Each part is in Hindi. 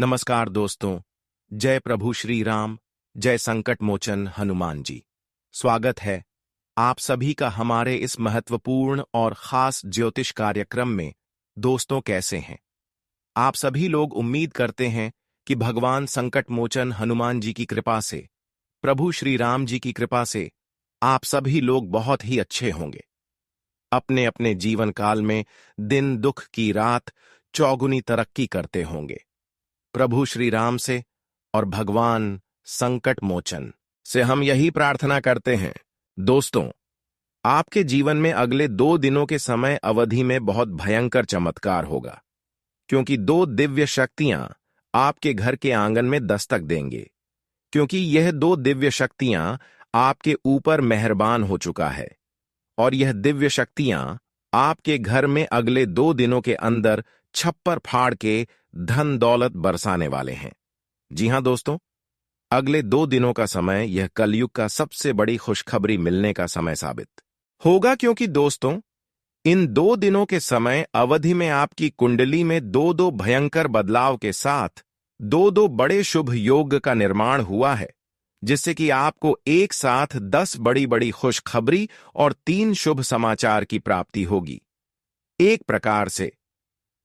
नमस्कार दोस्तों। जय प्रभु श्री राम, जय संकट मोचन हनुमान जी। स्वागत है आप सभी का हमारे इस महत्वपूर्ण और खास ज्योतिष कार्यक्रम में। दोस्तों, कैसे हैं आप सभी लोग? उम्मीद करते हैं कि भगवान संकट मोचन हनुमान जी की कृपा से, प्रभु श्री राम जी की कृपा से आप सभी लोग बहुत ही अच्छे होंगे। अपने अपने जीवन काल में दिन दुख की रात चौगुनी तरक्की करते होंगे। प्रभु श्री राम से और भगवान संकट मोचन से हम यही प्रार्थना करते हैं। दोस्तों, आपके जीवन में अगले 2 दिनों के समय अवधि में बहुत भयंकर चमत्कार होगा, क्योंकि 2 दिव्य शक्तियां आपके घर के आंगन में दस्तक देंगे। क्योंकि यह 2 दिव्य शक्तियां आपके ऊपर मेहरबान हो चुका है, और यह दिव्य शक्तियां आपके घर में अगले 2 दिनों के अंदर छप्पर फाड़ के धन दौलत बरसाने वाले हैं। जी हां दोस्तों, अगले 2 दिनों का समय यह कलयुग का सबसे बड़ी खुशखबरी मिलने का समय साबित होगा। क्योंकि दोस्तों, इन 2 दिनों के समय अवधि में आपकी कुंडली में 2-2 भयंकर बदलाव के साथ 2-2 बड़े शुभ योग का निर्माण हुआ है, जिससे कि आपको एक साथ 10 बड़ी बड़ी खुशखबरी और 3 शुभ समाचार की प्राप्ति होगी। एक प्रकार से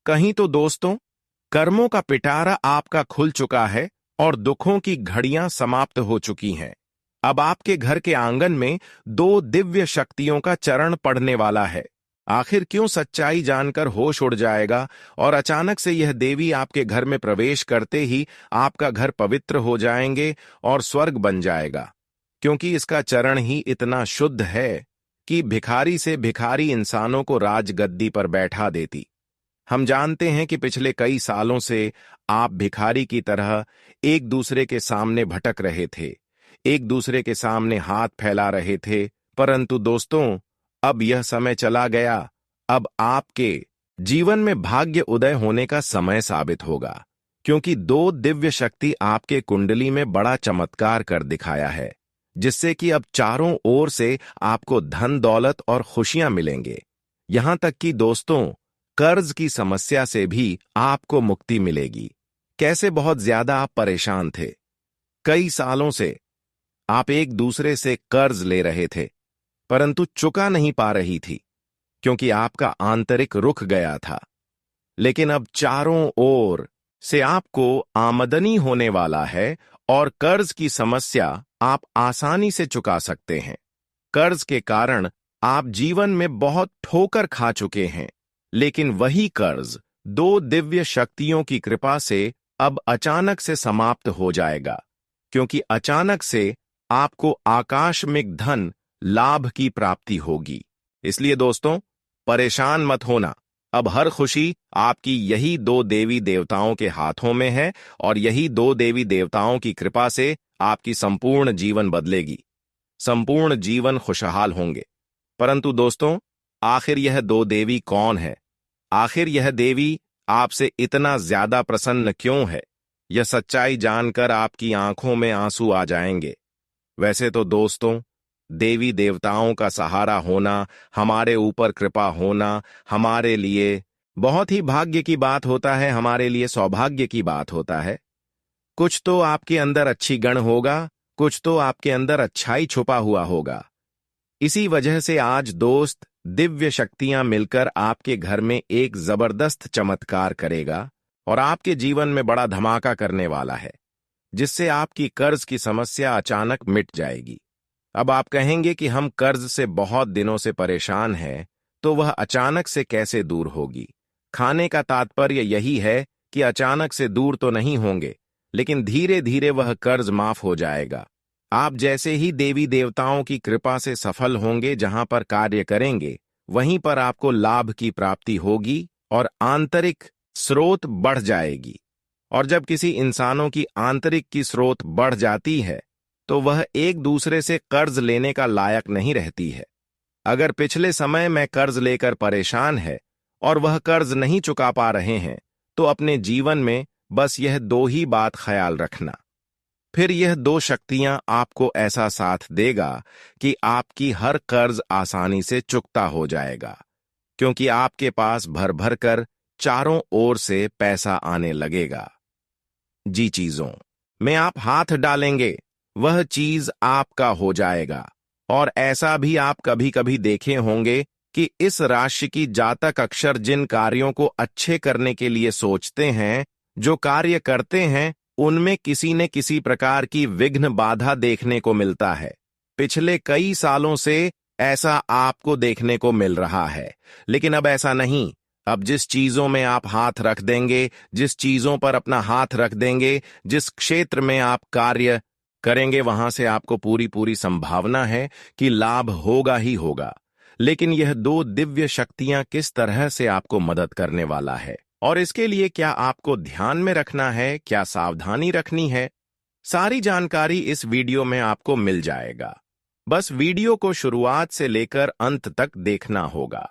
कहीं तो दोस्तों, कर्मों का पिटारा आपका खुल चुका है और दुखों की घड़ियां समाप्त हो चुकी हैं। अब आपके घर के आंगन में 2 दिव्य शक्तियों का चरण पड़ने वाला है। आखिर क्यों सच्चाई जानकर होश उड़ जाएगा और अचानक से यह देवी आपके घर में प्रवेश करते ही आपका घर पवित्र हो जाएंगे और स्वर्ग बन जाएगा। क्योंकि इसका चरण ही इतना शुद्ध है कि भिखारी से भिखारी इंसानों को राजगद्दी पर बैठा देती। हम जानते हैं कि पिछले कई सालों से आप भिखारी की तरह एक दूसरे के सामने भटक रहे थे, एक दूसरे के सामने हाथ फैला रहे थे। परंतु दोस्तों, अब यह समय चला गया। अब आपके जीवन में भाग्य उदय होने का समय साबित होगा, क्योंकि 2 दिव्य शक्ति आपके कुंडली में बड़ा चमत्कार कर दिखाया है, जिससे कि अब चारों ओर से आपको धन दौलत और खुशियां मिलेंगे। यहां तक कि दोस्तों, कर्ज की समस्या से भी आपको मुक्ति मिलेगी। कैसे बहुत ज्यादा आप परेशान थे, कई सालों से आप एक दूसरे से कर्ज ले रहे थे, परंतु चुका नहीं पा रही थी, क्योंकि आपका आंतरिक रुक गया था। लेकिन अब चारों ओर से आपको आमदनी होने वाला है और कर्ज की समस्या आप आसानी से चुका सकते हैं। कर्ज के कारण आप जीवन में बहुत ठोकर खा चुके हैं, लेकिन वही कर्ज 2 दिव्य शक्तियों की कृपा से अब अचानक से समाप्त हो जाएगा। क्योंकि अचानक से आपको आकस्मिक धन लाभ की प्राप्ति होगी। इसलिए दोस्तों, परेशान मत होना। अब हर खुशी आपकी यही 2 देवी देवताओं के हाथों में है, और यही 2 देवी देवताओं की कृपा से आपकी संपूर्ण जीवन बदलेगी, संपूर्ण जीवन खुशहाल होंगे। परंतु दोस्तों, आखिर यह 2 देवी कौन है? आखिर यह देवी आपसे इतना ज्यादा प्रसन्न क्यों है? यह सच्चाई जानकर आपकी आंखों में आंसू आ जाएंगे। वैसे तो दोस्तों, देवी देवताओं का सहारा होना, हमारे ऊपर कृपा होना हमारे लिए बहुत ही भाग्य की बात होता है, हमारे लिए सौभाग्य की बात होता है। कुछ तो आपके अंदर अच्छी गण होगा, कुछ तो आपके अंदर अच्छाई छुपा हुआ होगा। इसी वजह से आज दोस्त, दिव्य शक्तियां मिलकर आपके घर में एक जबरदस्त चमत्कार करेगा और आपके जीवन में बड़ा धमाका करने वाला है, जिससे आपकी कर्ज की समस्या अचानक मिट जाएगी। अब आप कहेंगे कि हम कर्ज से बहुत दिनों से परेशान हैं, तो वह अचानक से कैसे दूर होगी? खाने का तात्पर्य यही है कि अचानक से दूर तो नहीं होंगे, लेकिन धीरे धीरे वह कर्ज माफ हो जाएगा। आप जैसे ही देवी देवताओं की कृपा से सफल होंगे, जहां पर कार्य करेंगे वहीं पर आपको लाभ की प्राप्ति होगी और आंतरिक स्रोत बढ़ जाएगी। और जब किसी इंसानों की आंतरिक की स्रोत बढ़ जाती है, तो वह एक दूसरे से कर्ज लेने का लायक नहीं रहती है। अगर पिछले समय में कर्ज लेकर परेशान है और वह कर्ज नहीं चुका पा रहे हैं, तो अपने जीवन में बस यह 2 ही बात ख्याल रखना। फिर यह 2 शक्तियां आपको ऐसा साथ देगा कि आपकी हर कर्ज आसानी से चुकता हो जाएगा, क्योंकि आपके पास भर भर कर चारों ओर से पैसा आने लगेगा। जी चीजों में आप हाथ डालेंगे वह चीज आपका हो जाएगा। और ऐसा भी आप कभी कभी देखे होंगे कि इस राशि की जातक अक्सर जिन कार्यों को अच्छे करने के लिए सोचते हैं, जो कार्य करते हैं, उनमें किसी न किसी प्रकार की विघ्न बाधा देखने को मिलता है। पिछले कई सालों से ऐसा आपको देखने को मिल रहा है, लेकिन अब ऐसा नहीं। अब जिस चीजों में आप हाथ रख देंगे, जिस चीजों पर अपना हाथ रख देंगे, जिस क्षेत्र में आप कार्य करेंगे, वहां से आपको पूरी पूरी संभावना है कि लाभ होगा ही होगा। लेकिन यह दो दिव्य शक्तियां किस तरह से आपको मदद करने वाला है और इसके लिए क्या आपको ध्यान में रखना है, क्या सावधानी रखनी है, सारी जानकारी इस वीडियो में आपको मिल जाएगा। बस वीडियो को शुरुआत से लेकर अंत तक देखना होगा।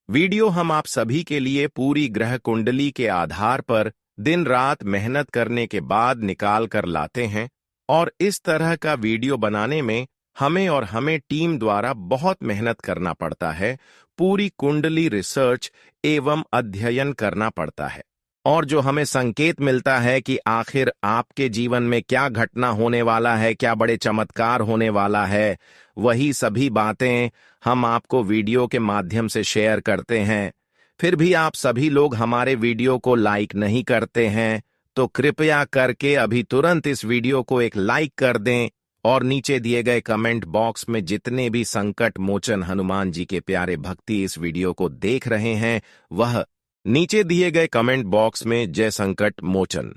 वीडियो हम आप सभी के लिए पूरी ग्रह कुंडली के आधार पर दिन रात मेहनत करने के बाद निकाल कर लाते हैं, और इस तरह का वीडियो बनाने में हमें टीम द्वारा बहुत मेहनत करना पड़ता है, पूरी कुंडली रिसर्च एवं अध्ययन करना पड़ता है। और जो हमें संकेत मिलता है कि आखिर आपके जीवन में क्या घटना होने वाला है, क्या बड़े चमत्कार होने वाला है, वही सभी बातें हम आपको वीडियो के माध्यम से शेयर करते हैं। फिर भी आप सभी लोग हमारे वीडियो को लाइक नहीं करते हैं, तो कृपया करके अभी तुरंत इस वीडियो को एक लाइक कर दें और नीचे दिए गए कमेंट बॉक्स में जितने भी संकट मोचन हनुमान जी के प्यारे भक्ति इस वीडियो को देख रहे हैं, वह नीचे दिए गए कमेंट बॉक्स में जय संकट मोचन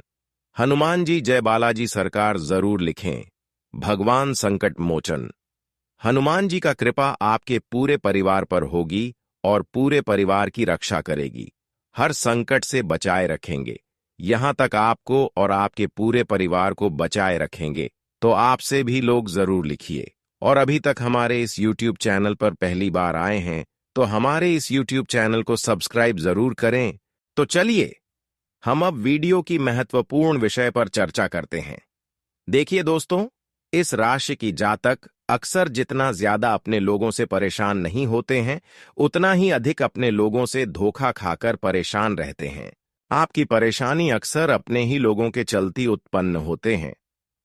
हनुमान जी, जय बालाजी सरकार जरूर लिखें। भगवान संकट मोचन हनुमान जी का कृपा आपके पूरे परिवार पर होगी और पूरे परिवार की रक्षा करेगी, हर संकट से बचाए रखेंगे, यहां तक आपको और आपके पूरे परिवार को बचाए रखेंगे। तो आपसे भी लोग जरूर लिखिए। और अभी तक हमारे इस YouTube चैनल पर पहली बार आए हैं तो हमारे इस YouTube चैनल को सब्सक्राइब जरूर करें। तो चलिए हम अब वीडियो की महत्वपूर्ण विषय पर चर्चा करते हैं। देखिए दोस्तों, इस राशि की जातक अक्सर जितना ज्यादा अपने लोगों से परेशान नहीं होते हैं, उतना ही अधिक अपने लोगों से धोखा खाकर परेशान रहते हैं। आपकी परेशानी अक्सर अपने ही लोगों के चलती उत्पन्न होते हैं।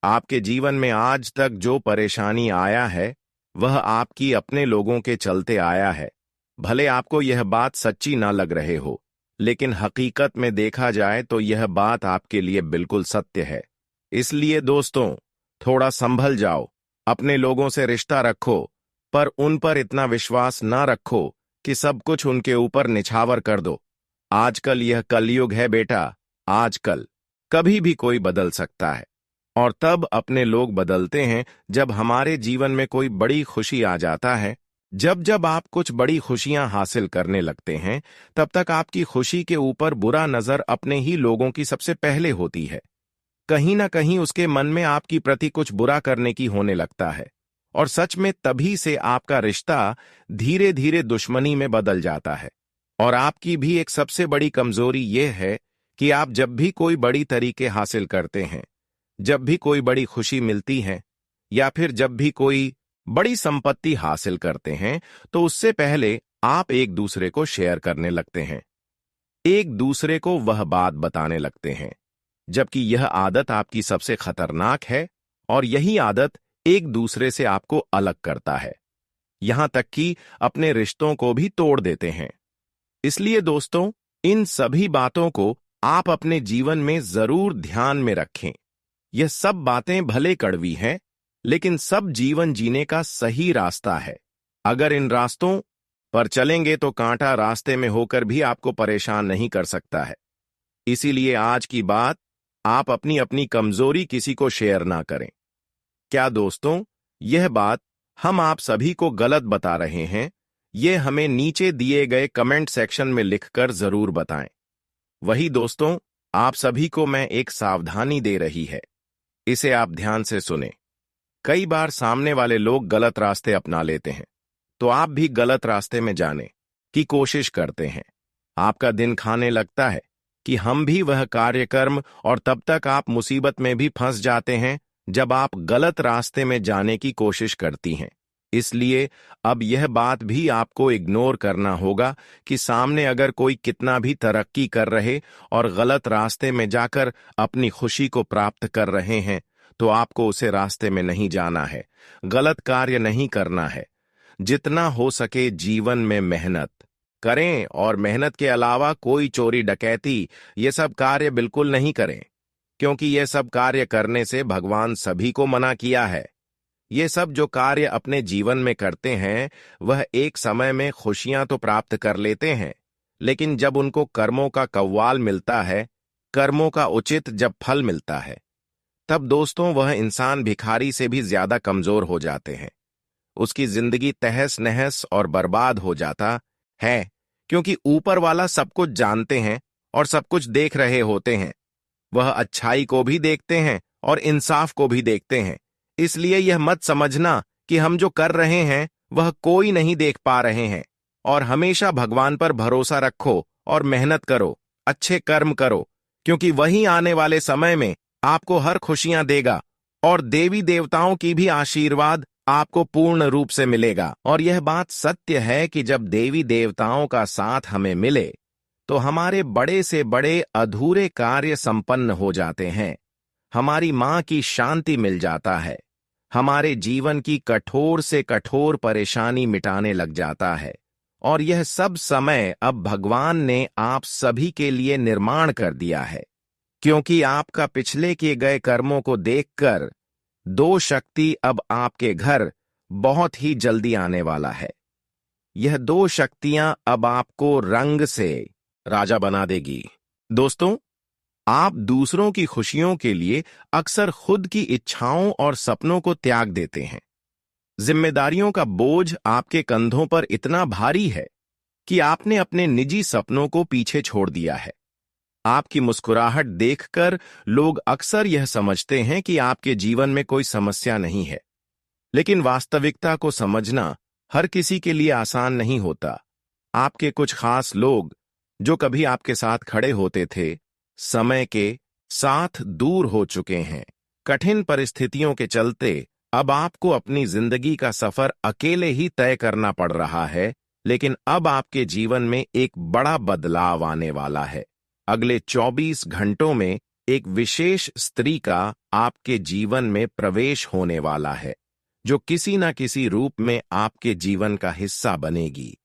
आपके जीवन में आज तक जो परेशानी आया है, वह आपकी अपने लोगों के चलते आया है। भले आपको यह बात सच्ची ना लग रहे हो, लेकिन हकीकत में देखा जाए तो यह बात आपके लिए बिल्कुल सत्य है। इसलिए दोस्तों, थोड़ा संभल जाओ, अपने लोगों से रिश्ता रखो, पर उन पर इतना विश्वास ना रखो कि सब कुछ उनके ऊपर निछावर कर दो। आजकल यह कलयुग है बेटा, आजकल कभी भी कोई बदल सकता है, और तब अपने लोग बदलते हैं जब हमारे जीवन में कोई बड़ी खुशी आ जाता है। जब आप कुछ बड़ी खुशियां हासिल करने लगते हैं, तब तक आपकी खुशी के ऊपर बुरा नजर अपने ही लोगों की सबसे पहले होती है। कहीं ना कहीं उसके मन में आपकी प्रति कुछ बुरा करने की होने लगता है, और सच में तभी से आपका रिश्ता धीरे धीरे दुश्मनी में बदल जाता है। और आपकी भी एक सबसे बड़ी कमजोरी यह है कि आप जब भी कोई बड़ी तरीके हासिल करते हैं, जब भी कोई बड़ी खुशी मिलती है, या फिर जब भी कोई बड़ी संपत्ति हासिल करते हैं, तो उससे पहले आप एक दूसरे को शेयर करने लगते हैं, एक दूसरे को वह बात बताने लगते हैं, जबकि यह आदत आपकी सबसे खतरनाक है, और यही आदत एक दूसरे से आपको अलग करता है, यहां तक कि अपने रिश्तों को भी तोड़ देते हैं। इसलिए दोस्तों, इन सभी बातों को आप अपने जीवन में जरूर ध्यान में रखें। यह सब बातें भले कड़वी हैं, लेकिन सब जीवन जीने का सही रास्ता है। अगर इन रास्तों पर चलेंगे तो कांटा रास्ते में होकर भी आपको परेशान नहीं कर सकता है। इसीलिए आज की बात, आप अपनी अपनी कमजोरी किसी को शेयर ना करें। क्या दोस्तों, यह बात हम आप सभी को गलत बता रहे हैं? यह हमें नीचे दिए गए कमेंट सेक्शन में लिखकर जरूर बताएं। वही दोस्तों, आप सभी को मैं एक सावधानी दे रही है, इसे आप ध्यान से सुने। कई बार सामने वाले लोग गलत रास्ते अपना लेते हैं, तो आप भी गलत रास्ते में जाने की कोशिश करते हैं। आपका दिन खाने लगता है कि हम भी वह कार्यक्रम, और तब तक आप मुसीबत में भी फंस जाते हैं जब आप गलत रास्ते में जाने की कोशिश करती हैं। इसलिए अब यह बात भी आपको इग्नोर करना होगा कि सामने अगर कोई कितना भी तरक्की कर रहे और गलत रास्ते में जाकर अपनी खुशी को प्राप्त कर रहे हैं, तो आपको उसे रास्ते में नहीं जाना है, गलत कार्य नहीं करना है। जितना हो सके जीवन में मेहनत करें, और मेहनत के अलावा कोई चोरी डकैती ये सब कार्य बिल्कुल नहीं करें, क्योंकि ये सब कार्य करने से भगवान सभी को मना किया है। ये सब जो कार्य अपने जीवन में करते हैं वह एक समय में खुशियां तो प्राप्त कर लेते हैं, लेकिन जब उनको कर्मों का कव्वाल मिलता है, कर्मों का उचित जब फल मिलता है, तब दोस्तों वह इंसान भिखारी से भी ज्यादा कमजोर हो जाते हैं। उसकी जिंदगी तहस नहस और बर्बाद हो जाता है, क्योंकि ऊपर वाला सब कुछ जानते हैं और सब कुछ देख रहे होते हैं। वह अच्छाई को भी देखते हैं और इंसाफ को भी देखते हैं। इसलिए यह मत समझना कि हम जो कर रहे हैं वह कोई नहीं देख पा रहे हैं, और हमेशा भगवान पर भरोसा रखो और मेहनत करो, अच्छे कर्म करो, क्योंकि वही आने वाले समय में आपको हर खुशियां देगा और देवी देवताओं की भी आशीर्वाद आपको पूर्ण रूप से मिलेगा। और यह बात सत्य है कि जब देवी देवताओं का साथ हमें मिले तो हमारे बड़े से बड़े अधूरे कार्य संपन्न हो जाते हैं, हमारी मां की शांति मिल जाता है, हमारे जीवन की कठोर से कठोर परेशानी मिटाने लग जाता है। और यह सब समय अब भगवान ने आप सभी के लिए निर्माण कर दिया है, क्योंकि आपका पिछले किए गए कर्मों को देखकर दो शक्ति अब आपके घर बहुत ही जल्दी आने वाला है। यह दो शक्तियां अब आपको रंग से राजा बना देगी। दोस्तों, आप दूसरों की खुशियों के लिए अक्सर खुद की इच्छाओं और सपनों को त्याग देते हैं। जिम्मेदारियों का बोझ आपके कंधों पर इतना भारी है कि आपने अपने निजी सपनों को पीछे छोड़ दिया है। आपकी मुस्कुराहट देखकर लोग अक्सर यह समझते हैं कि आपके जीवन में कोई समस्या नहीं है, लेकिन वास्तविकता को समझना हर किसी के लिए आसान नहीं होता। आपके कुछ खास लोग जो कभी आपके साथ खड़े होते थे, समय के साथ दूर हो चुके हैं। कठिन परिस्थितियों के चलते अब आपको अपनी जिंदगी का सफर अकेले ही तय करना पड़ रहा है, लेकिन अब आपके जीवन में एक बड़ा बदलाव आने वाला है। अगले 24 घंटों में एक विशेष स्त्री का आपके जीवन में प्रवेश होने वाला है, जो किसी न किसी रूप में आपके जीवन का हिस्सा बनेगी।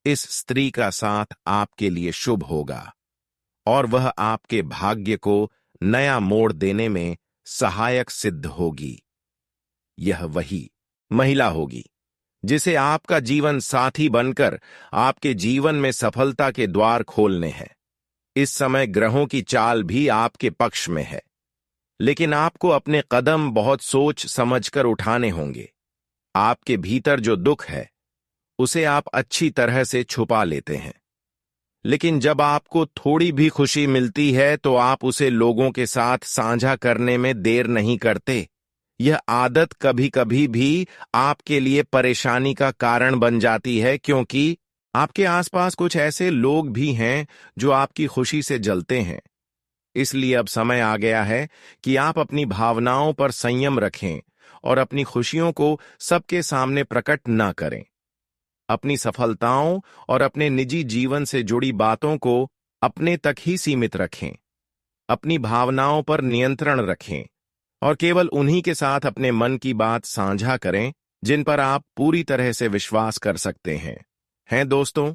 इस स्त्री का साथ आपके लिए शुभ होगा और वह आपके भाग्य को नया मोड़ देने में सहायक सिद्ध होगी। यह वही महिला होगी जिसे आपका जीवन साथी बनकर आपके जीवन में सफलता के द्वार खोलने हैं। इस समय ग्रहों की चाल भी आपके पक्ष में है, लेकिन आपको अपने कदम बहुत सोच समझकर उठाने होंगे। आपके भीतर जो दुख है उसे आप अच्छी तरह से छुपा लेते हैं, लेकिन जब आपको थोड़ी भी खुशी मिलती है तो आप उसे लोगों के साथ साझा करने में देर नहीं करते। यह आदत कभी कभी भी आपके लिए परेशानी का कारण बन जाती है, क्योंकि आपके आसपास कुछ ऐसे लोग भी हैं जो आपकी खुशी से जलते हैं। इसलिए अब समय आ गया है कि आप अपनी भावनाओं पर संयम रखें और अपनी खुशियों को सबके सामने प्रकट न करें। अपनी सफलताओं और अपने निजी जीवन से जुड़ी बातों को अपने तक ही सीमित रखें। अपनी भावनाओं पर नियंत्रण रखें और केवल उन्हीं के साथ अपने मन की बात साझा करें जिन पर आप पूरी तरह से विश्वास कर सकते हैं दोस्तों,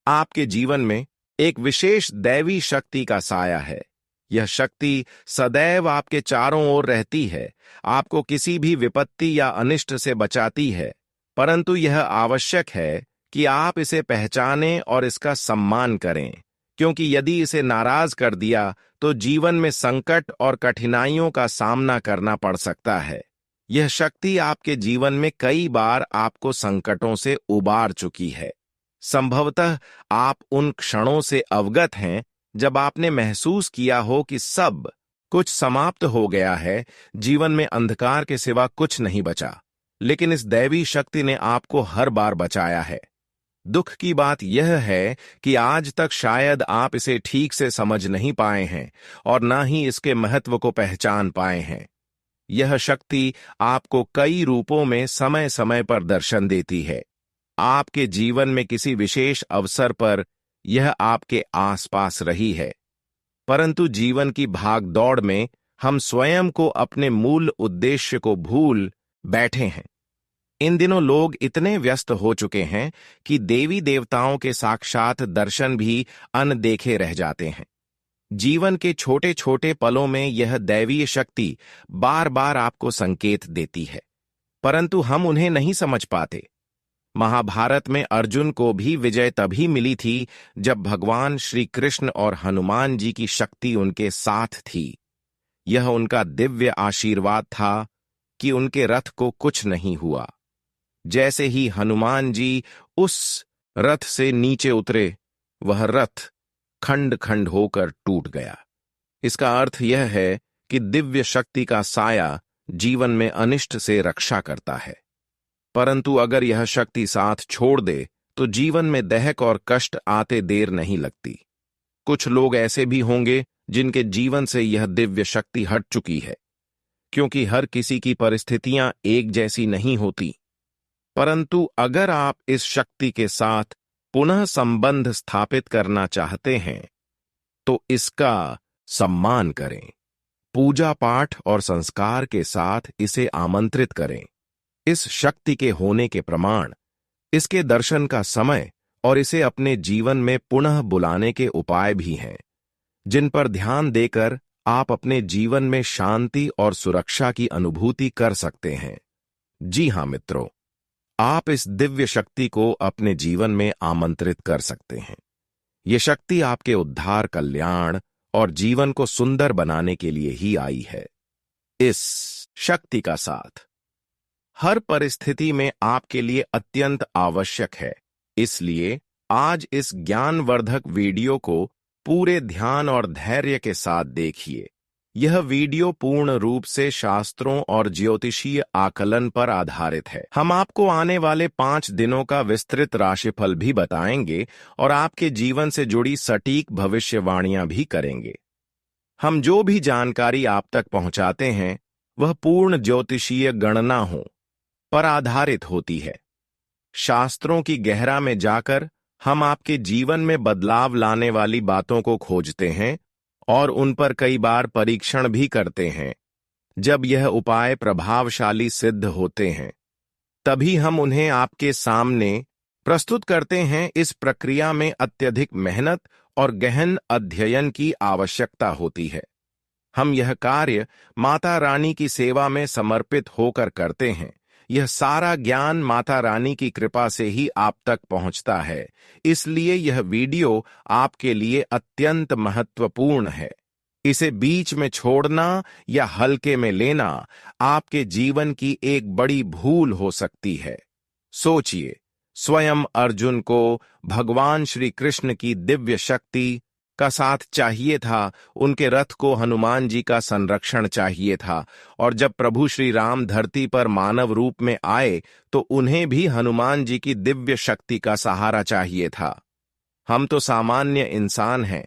आपके जीवन में एक विशेष दैवी शक्ति का साया है। यह शक्ति सदैव आपके चारों ओर रहती है, आपको किसी भी विपत्ति या अनिष्ट से बचाती है, परंतु यह आवश्यक है कि आप इसे पहचानें और इसका सम्मान करें, क्योंकि यदि इसे नाराज कर दिया तो जीवन में संकट और कठिनाइयों का सामना करना पड़ सकता है। यह शक्ति आपके जीवन में कई बार आपको संकटों से उबार चुकी है। संभवतः आप उन क्षणों से अवगत हैं जब आपने महसूस किया हो कि सब कुछ समाप्त हो गया है, जीवन में अंधकार के सिवा कुछ नहीं बचा, लेकिन इस दैवी शक्ति ने आपको हर बार बचाया है। दुख की बात यह है कि आज तक शायद आप इसे ठीक से समझ नहीं पाए हैं और ना ही इसके महत्व को पहचान पाए हैं। यह शक्ति आपको कई रूपों में समय समय पर दर्शन देती है। आपके जीवन में किसी विशेष अवसर पर यह आपके आसपास रही है, परंतु जीवन की भागदौड़ में हम स्वयं को अपने मूल उद्देश्य को भूल बैठे हैं। इन दिनों लोग इतने व्यस्त हो चुके हैं कि देवी देवताओं के साक्षात दर्शन भी अनदेखे रह जाते हैं। जीवन के छोटे छोटे पलों में यह दैवीय शक्ति बार बार आपको संकेत देती है, परंतु हम उन्हें नहीं समझ पाते। महाभारत में अर्जुन को भी विजय तभी मिली थी जब भगवान श्री कृष्ण और हनुमान जी की शक्ति उनके साथ थी। यह उनका दिव्य आशीर्वाद था कि उनके रथ को कुछ नहीं हुआ। जैसे ही हनुमान जी उस रथ से नीचे उतरे, वह रथ खंड खंड होकर टूट गया। इसका अर्थ यह है कि दिव्य शक्ति का साया जीवन में अनिष्ट से रक्षा करता है, परंतु अगर यह शक्ति साथ छोड़ दे तो जीवन में दहक और कष्ट आते देर नहीं लगती। कुछ लोग ऐसे भी होंगे जिनके जीवन से यह दिव्य शक्ति हट चुकी है, क्योंकि हर किसी की परिस्थितियां एक जैसी नहीं होती। परंतु अगर आप इस शक्ति के साथ पुनः संबंध स्थापित करना चाहते हैं तो इसका सम्मान करें, पूजा पाठ और संस्कार के साथ इसे आमंत्रित करें। इस शक्ति के होने के प्रमाण, इसके दर्शन का समय और इसे अपने जीवन में पुनः बुलाने के उपाय भी हैं, जिन पर ध्यान देकर आप अपने जीवन में शांति और सुरक्षा की अनुभूति कर सकते हैं। जी हां मित्रों, आप इस दिव्य शक्ति को अपने जीवन में आमंत्रित कर सकते हैं। ये शक्ति आपके उद्धार, कल्याण और जीवन को सुंदर बनाने के लिए ही आई है। इस शक्ति का साथ हर परिस्थिति में आपके लिए अत्यंत आवश्यक है। इसलिए आज इस ज्ञानवर्धक वीडियो को पूरे ध्यान और धैर्य के साथ देखिए। यह वीडियो पूर्ण रूप से शास्त्रों और ज्योतिषीय आकलन पर आधारित है। हम आपको आने वाले 5 दिनों का विस्तृत राशिफल भी बताएंगे और आपके जीवन से जुड़ी सटीक भविष्यवाणियां भी करेंगे। हम जो भी जानकारी आप तक पहुंचाते हैं वह पूर्ण ज्योतिषीय गणनाओं पर आधारित होती है। शास्त्रों की गहरा में जाकर हम आपके जीवन में बदलाव लाने वाली बातों को खोजते हैं और उन पर कई बार परीक्षण भी करते हैं। जब यह उपाय प्रभावशाली सिद्ध होते हैं, तभी हम उन्हें आपके सामने प्रस्तुत करते हैं। इस प्रक्रिया में अत्यधिक मेहनत और गहन अध्ययन की आवश्यकता होती है। हम यह कार्य माता रानी की सेवा में समर्पित होकर करते हैं। यह सारा ज्ञान माता रानी की कृपा से ही आप तक पहुंचता है, इसलिए यह वीडियो आपके लिए अत्यंत महत्वपूर्ण है। इसे बीच में छोड़ना या हल्के में लेना आपके जीवन की एक बड़ी भूल हो सकती है। सोचिए, स्वयं अर्जुन को भगवान श्री कृष्ण की दिव्य शक्ति का साथ चाहिए था, उनके रथ को हनुमान जी का संरक्षण चाहिए था, और जब प्रभु श्री राम धरती पर मानव रूप में आए तो उन्हें भी हनुमान जी की दिव्य शक्ति का सहारा चाहिए था। हम तो सामान्य इंसान हैं,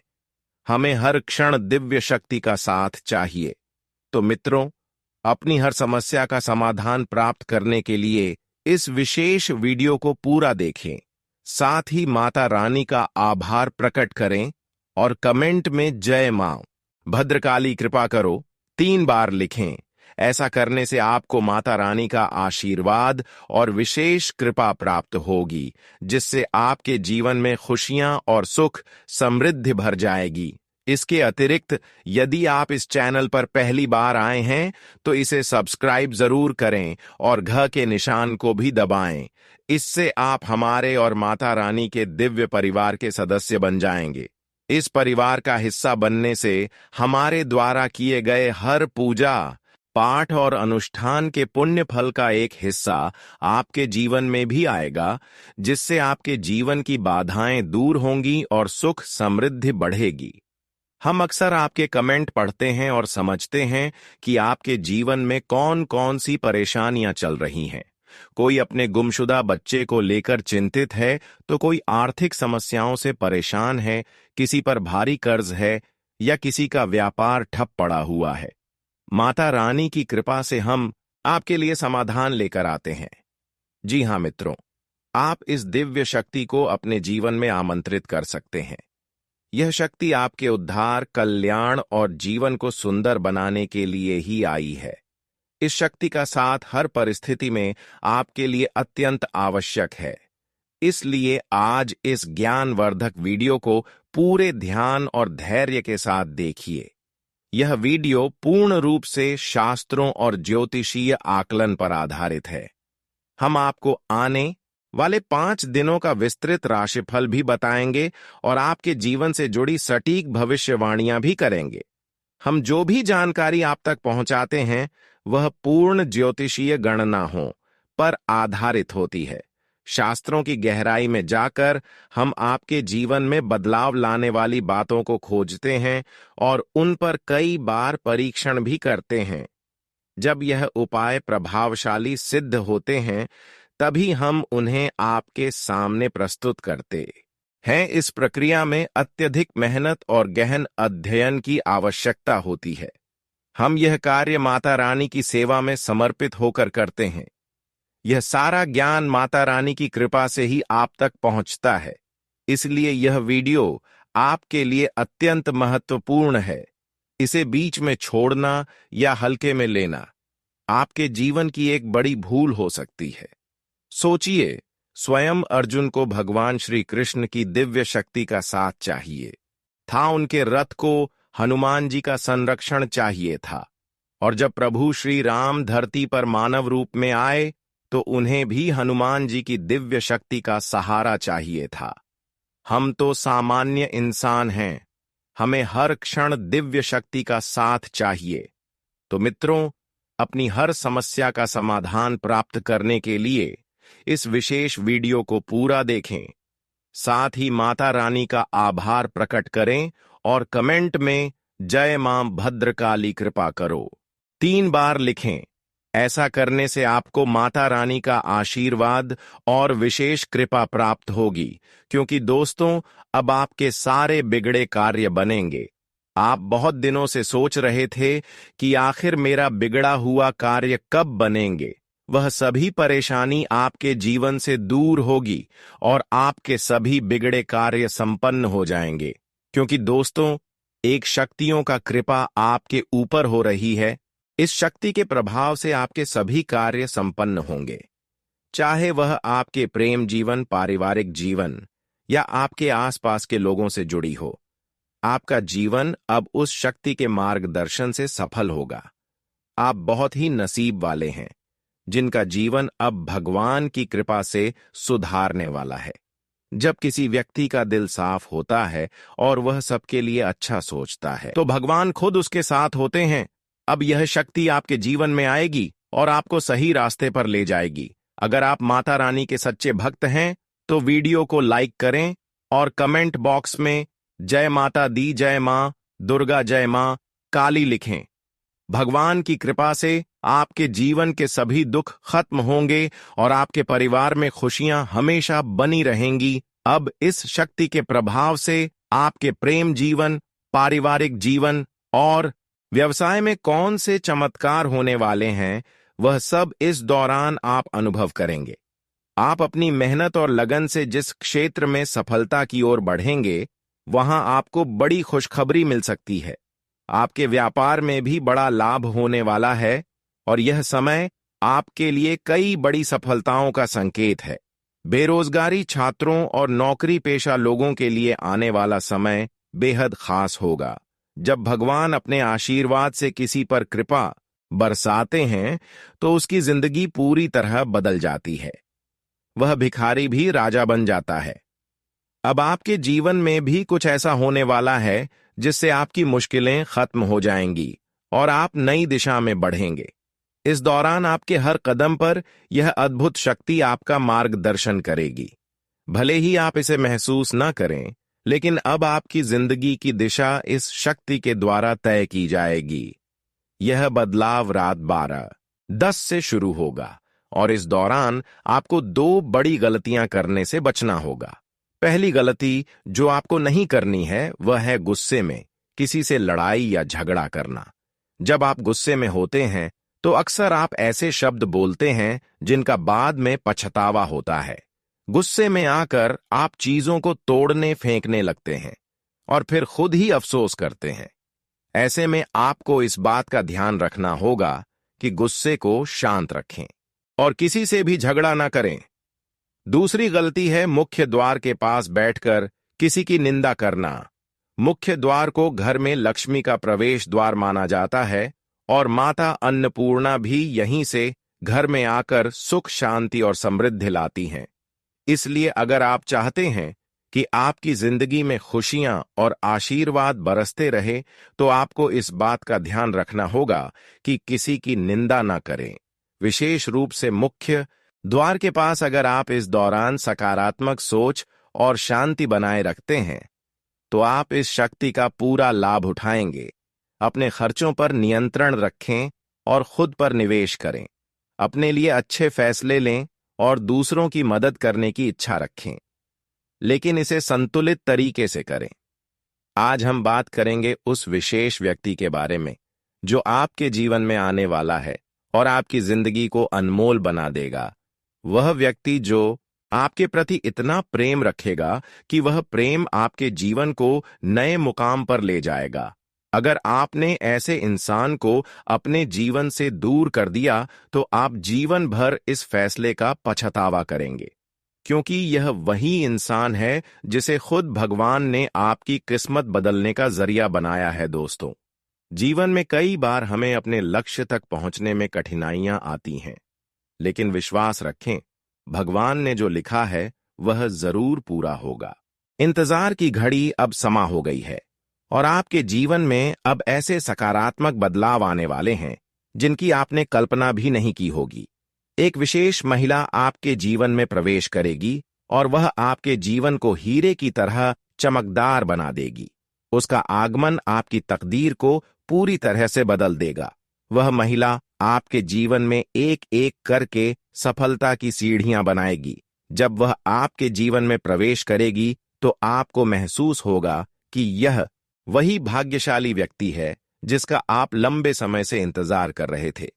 हमें हर क्षण दिव्य शक्ति का साथ चाहिए। तो मित्रों, अपनी हर समस्या का समाधान प्राप्त करने के लिए इस विशेष वीडियो को पूरा देखें। साथ ही माता रानी का आभार प्रकट करें और कमेंट में जय मां भद्रकाली कृपा करो 3 बार लिखें। ऐसा करने से आपको माता रानी का आशीर्वाद और विशेष कृपा प्राप्त होगी, जिससे आपके जीवन में खुशियां और सुख समृद्धि भर जाएगी। इसके अतिरिक्त यदि आप इस चैनल पर पहली बार आए हैं तो इसे सब्सक्राइब जरूर करें और घ के निशान को भी दबाएं। इससे आप हमारे और माता रानी के दिव्य परिवार के सदस्य बन जाएंगे। इस परिवार का हिस्सा बनने से हमारे द्वारा किए गए हर पूजा, पाठ और अनुष्ठान के पुण्य फल का एक हिस्सा आपके जीवन में भी आएगा, जिससे आपके जीवन की बाधाएं दूर होंगी और सुख समृद्धि बढ़ेगी। हम अक्सर आपके कमेंट पढ़ते हैं और समझते हैं कि आपके जीवन में कौन कौन सी परेशानियां चल रही हैं। कोई अपने गुमशुदा बच्चे को लेकर चिंतित है, तो कोई आर्थिक समस्याओं से परेशान है, किसी पर भारी कर्ज है या किसी का व्यापार ठप पड़ा हुआ है। माता रानी की कृपा से हम आपके लिए समाधान लेकर आते हैं। जी हाँ मित्रों, आप इस दिव्य शक्ति को अपने जीवन में आमंत्रित कर सकते हैं। यह शक्ति आपके उद्धार, कल्याण और जीवन को सुंदर बनाने के लिए ही आई है। इस शक्ति का साथ हर परिस्थिति में आपके लिए अत्यंत आवश्यक है। इसलिए आज इस ज्ञानवर्धक वीडियो को पूरे ध्यान और धैर्य के साथ देखिए। यह वीडियो पूर्ण रूप से शास्त्रों और ज्योतिषीय आकलन पर आधारित है। हम आपको आने वाले 5 दिनों का विस्तृत राशिफल भी बताएंगे और आपके जीवन से जुड़ी सटीक भविष्यवाणियां भी करेंगे। हम जो भी जानकारी आप तक पहुंचाते हैं वह पूर्ण ज्योतिषीय गणनाओं पर आधारित होती है। शास्त्रों की गहराई में जाकर हम आपके जीवन में बदलाव लाने वाली बातों को खोजते हैं और उन पर कई बार परीक्षण भी करते हैं। जब यह उपाय प्रभावशाली सिद्ध होते हैं तभी हम उन्हें आपके सामने प्रस्तुत करते हैं। इस प्रक्रिया में अत्यधिक मेहनत और गहन अध्ययन की आवश्यकता होती है। हम यह कार्य माता रानी की सेवा में समर्पित होकर करते हैं। यह सारा ज्ञान माता रानी की कृपा से ही आप तक पहुंचता है। इसलिए यह वीडियो आपके लिए अत्यंत महत्वपूर्ण है। इसे बीच में छोड़ना या हल्के में लेना आपके जीवन की एक बड़ी भूल हो सकती है। सोचिए, स्वयं अर्जुन को भगवान श्री कृष्ण की दिव्य शक्ति का साथ चाहिए था। उनके रथ को हनुमान जी का संरक्षण चाहिए था। और जब प्रभु श्री राम धरती पर मानव रूप में आए तो उन्हें भी हनुमान जी की दिव्य शक्ति का सहारा चाहिए था। हम तो सामान्य इंसान हैं, हमें हर क्षण दिव्य शक्ति का साथ चाहिए। तो मित्रों, अपनी हर समस्या का समाधान प्राप्त करने के लिए इस विशेष वीडियो को पूरा देखें। साथ ही माता रानी का आभार प्रकट करें और कमेंट में जय मां भद्रकाली कृपा करो 3 बार लिखें। ऐसा करने से आपको माता रानी का आशीर्वाद और विशेष कृपा प्राप्त होगी, क्योंकि दोस्तों, अब आपके सारे बिगड़े कार्य बनेंगे। आप बहुत दिनों से सोच रहे थे कि आखिर मेरा बिगड़ा हुआ कार्य कब बनेंगे। वह सभी परेशानी आपके जीवन से दूर होगी और आपके सभी बिगड़े कार्य संपन्न हो जाएंगे, क्योंकि दोस्तों, एक शक्तियों का कृपा आपके ऊपर हो रही है। इस शक्ति के प्रभाव से आपके सभी कार्य संपन्न होंगे, चाहे वह आपके प्रेम जीवन, पारिवारिक जीवन या आपके आसपास के लोगों से जुड़ी हो। आपका जीवन अब उस शक्ति के मार्गदर्शन से सफल होगा। आप बहुत ही नसीब वाले हैं जिनका जीवन अब भगवान की कृपा से सुधारने वाला है। जब किसी व्यक्ति का दिल साफ होता है और वह सबके लिए अच्छा सोचता है तो भगवान खुद उसके साथ होते हैं। अब यह शक्ति आपके जीवन में आएगी और आपको सही रास्ते पर ले जाएगी। अगर आप माता रानी के सच्चे भक्त हैं तो वीडियो को लाइक करें और कमेंट बॉक्स में जय माता दी, जय मां दुर्गा, जय मां काली लिखें। भगवान की कृपा से आपके जीवन के सभी दुख खत्म होंगे और आपके परिवार में खुशियां हमेशा बनी रहेंगी। अब इस शक्ति के प्रभाव से आपके प्रेम जीवन, पारिवारिक जीवन और व्यवसाय में कौन से चमत्कार होने वाले हैं, वह सब इस दौरान आप अनुभव करेंगे। आप अपनी मेहनत और लगन से जिस क्षेत्र में सफलता की ओर बढ़ेंगे, वहां आपको बड़ी खुशखबरी मिल सकती है। आपके व्यापार में भी बड़ा लाभ होने वाला है और यह समय आपके लिए कई बड़ी सफलताओं का संकेत है। बेरोजगारी छात्रों और नौकरी पेशा लोगों के लिए आने वाला समय बेहद खास होगा। जब भगवान अपने आशीर्वाद से किसी पर कृपा बरसाते हैं तो उसकी जिंदगी पूरी तरह बदल जाती है। वह भिखारी भी राजा बन जाता है। अब आपके जीवन में भी कुछ ऐसा होने वाला है जिससे आपकी मुश्किलें खत्म हो जाएंगी और आप नई दिशा में बढ़ेंगे। इस दौरान आपके हर कदम पर यह अद्भुत शक्ति आपका मार्गदर्शन करेगी। भले ही आप इसे महसूस न करें, लेकिन अब आपकी जिंदगी की दिशा इस शक्ति के द्वारा तय की जाएगी। यह बदलाव रात 12:10 से शुरू होगा और इस दौरान आपको 2 बड़ी गलतियां करने से बचना होगा। पहली गलती जो आपको नहीं करनी है वह है गुस्से में किसी से लड़ाई या झगड़ा करना। जब आप गुस्से में होते हैं तो अक्सर आप ऐसे शब्द बोलते हैं जिनका बाद में पछतावा होता है। गुस्से में आकर आप चीजों को तोड़ने फेंकने लगते हैं और फिर खुद ही अफसोस करते हैं। ऐसे में आपको इस बात का ध्यान रखना होगा कि गुस्से को शांत रखें और किसी से भी झगड़ा ना करें। दूसरी गलती है मुख्य द्वार के पास बैठकर किसी की निंदा करना। मुख्य द्वार को घर में लक्ष्मी का प्रवेश द्वार माना जाता है और माता अन्नपूर्णा भी यहीं से घर में आकर सुख शांति और समृद्धि लाती हैं। इसलिए अगर आप चाहते हैं कि आपकी जिंदगी में खुशियां और आशीर्वाद बरसते रहे तो आपको इस बात का ध्यान रखना होगा कि किसी की निंदा ना करें। विशेष रूप से मुख्य द्वार के पास अगर आप इस दौरान सकारात्मक सोच और शांति बनाए रखते हैं तो आप इस शक्ति का पूरा लाभ उठाएंगे। अपने खर्चों पर नियंत्रण रखें और खुद पर निवेश करें। अपने लिए अच्छे फैसले लें और दूसरों की मदद करने की इच्छा रखें, लेकिन इसे संतुलित तरीके से करें। आज हम बात करेंगे उस विशेष व्यक्ति के बारे में जो आपके जीवन में आने वाला है और आपकी जिंदगी को अनमोल बना देगा। वह व्यक्ति जो आपके प्रति इतना प्रेम रखेगा कि वह प्रेम आपके जीवन को नए मुकाम पर ले जाएगा। अगर आपने ऐसे इंसान को अपने जीवन से दूर कर दिया तो आप जीवन भर इस फैसले का पछतावा करेंगे, क्योंकि यह वही इंसान है जिसे खुद भगवान ने आपकी किस्मत बदलने का जरिया बनाया है। दोस्तों, जीवन में कई बार हमें अपने लक्ष्य तक पहुंचने में कठिनाइयां आती हैं, लेकिन विश्वास रखें, भगवान ने जो लिखा है वह जरूर पूरा होगा। इंतजार की घड़ी अब समा हो गई है और आपके जीवन में अब ऐसे सकारात्मक बदलाव आने वाले हैं जिनकी आपने कल्पना भी नहीं की होगी। एक विशेष महिला आपके जीवन में प्रवेश करेगी और वह आपके जीवन को हीरे की तरह चमकदार बना देगी। उसका आगमन आपकी तकदीर को पूरी तरह से बदल देगा। वह महिला आपके जीवन में एक एक करके सफलता की सीढ़ियां बनाएगी। जब वह आपके जीवन में प्रवेश करेगी तो आपको महसूस होगा कि यह वही भाग्यशाली व्यक्ति है जिसका आप लंबे समय से इंतजार कर रहे थे।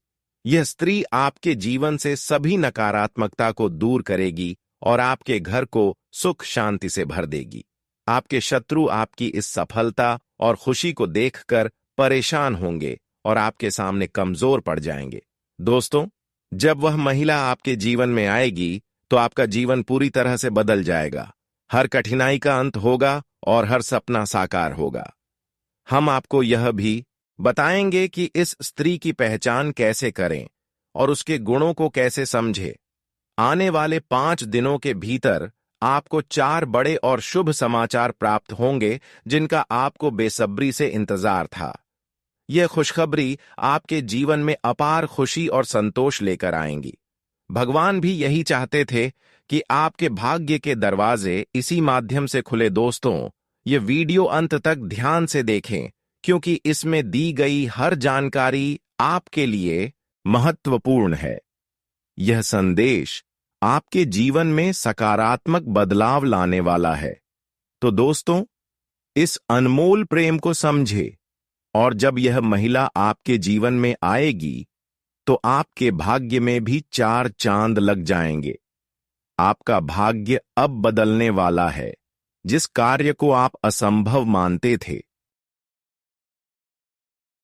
यह स्त्री आपके जीवन से सभी नकारात्मकता को दूर करेगी और आपके घर को सुख शांति से भर देगी। आपके शत्रु आपकी इस सफलता और खुशी को देखकर परेशान होंगे और आपके सामने कमजोर पड़ जाएंगे। दोस्तों, जब वह महिला आपके जीवन में आएगी तो आपका जीवन पूरी तरह से बदल जाएगा। हर कठिनाई का अंत होगा और हर सपना साकार होगा। हम आपको यह भी बताएंगे कि इस स्त्री की पहचान कैसे करें और उसके गुणों को कैसे समझें। आने वाले 5 दिनों के भीतर आपको 4 बड़े और शुभ समाचार प्राप्त होंगे जिनका आपको बेसब्री से इंतजार था। यह खुशखबरी आपके जीवन में अपार खुशी और संतोष लेकर आएंगी। भगवान भी यही चाहते थे कि आपके भाग्य के दरवाजे इसी माध्यम से खुले। दोस्तों, ये वीडियो अंत तक ध्यान से देखें, क्योंकि इसमें दी गई हर जानकारी आपके लिए महत्वपूर्ण है। यह संदेश आपके जीवन में सकारात्मक बदलाव लाने वाला है। तो दोस्तों, इस अनमोल प्रेम को समझे और जब यह महिला आपके जीवन में आएगी तो आपके भाग्य में भी 4 चांद लग जाएंगे। आपका भाग्य अब बदलने वाला है। जिस कार्य को आप असंभव मानते थे